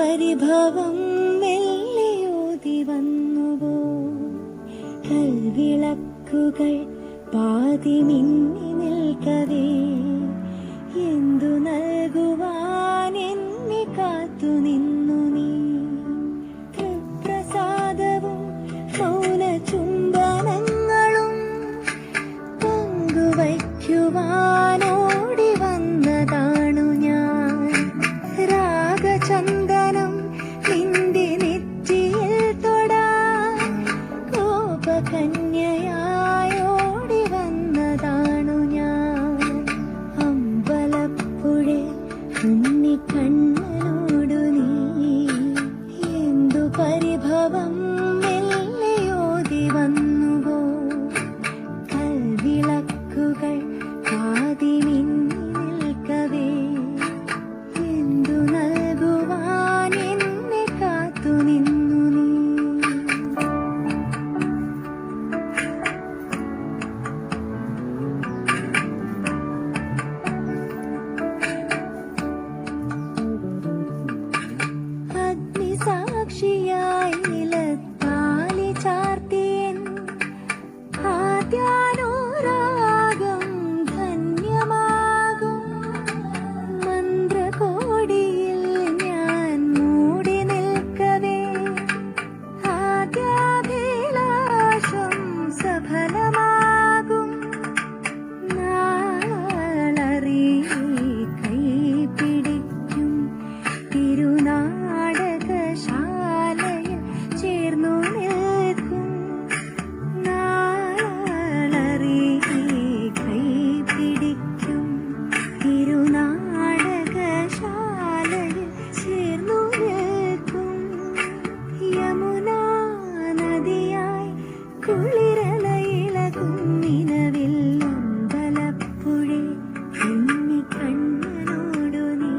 പരിഭവം മെല്ലിയോതി വന്നുവോ? കൽവിളക്കുകൾ പാതി മിന്നി നിൽക്കവേ എന്തു നൽകുവാൻ എന്നെ കാത്തു നിന്നു നീ? തൃപ്രസാദവും മൗന ചുംബനങ്ങളും പങ്കുവയ്ക്കുവാനോടി വന്നതാണു ഞാൻ. രാഗചന്ദനം നിന്റെ നെറ്റിയിൽ തൊടാൻ കോപകന്യയായോടി വന്നതാണു ഞാൻ. അമ്പലപ്പുഴേ ഉണ്ണിക്കണ്ണനോടു നീ എന്തു പരിഭവം മെല്ലിയോതി വന്നുവോ? കൽവിളക്കുകൾ പാതി മിന്നി നിൽക്കവേ എന്തു നൽകുവാൻ എന്നെ കാത്തു നിന്നു നീ? അഗ്നിസാക്ഷിയായി നിലത്താലി ചാർത്തിയൻ ആദ്യാനുരാഗം ധന്യമാകും. മന്ത്രകോടിയിൽ ഞാൻ മൂടി നിൽക്കവേ ആദ്യാഭിലാഷം സഫലമാകും. നാളറി കൈ പിടിക്കും തിരുനാടകശാലയിൽ ചേർന്നു നിൽക്കും. നാളറി കൈ പിടിക്കും തിരുനാടകശാലയിൽ ചേർന്നു നിൽക്കും. യമുനാ നദിയായി കുളിരലയിളകും നിലവിൽ അമ്പലപ്പുഴേ ഉണ്ണിക്കണ്ണനോടു നീ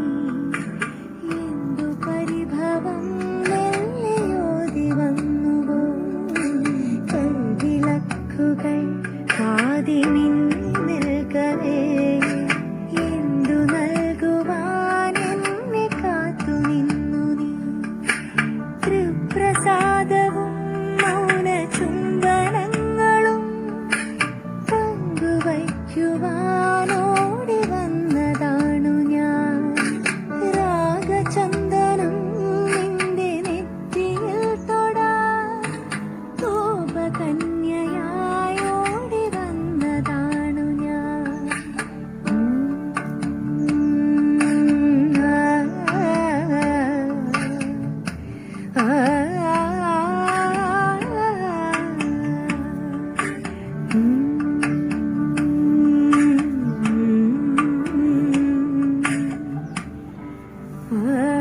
എന്തു പരിഭവം മെല്ലിയോതി വന്നുവോ? കൽവിളക്കുകൾ പാതി മിന്നി നിൽക്കവേ എന്തു നൽകുവാൻ എന്നെ കാത്തു നിന്നു നീ? തൃപ്രസാദവും മൗന ചുംബനങ്ങളും പങ്കുവയ്ക്കുവാനോടി വന്നതാണു ഞാൻ. രാഗചന്ദനം നിന്റെ നെറ്റിയിൽ തൊടാൻ കോപകന്യയായോടി വന്നതാണു ഞാൻ. ആ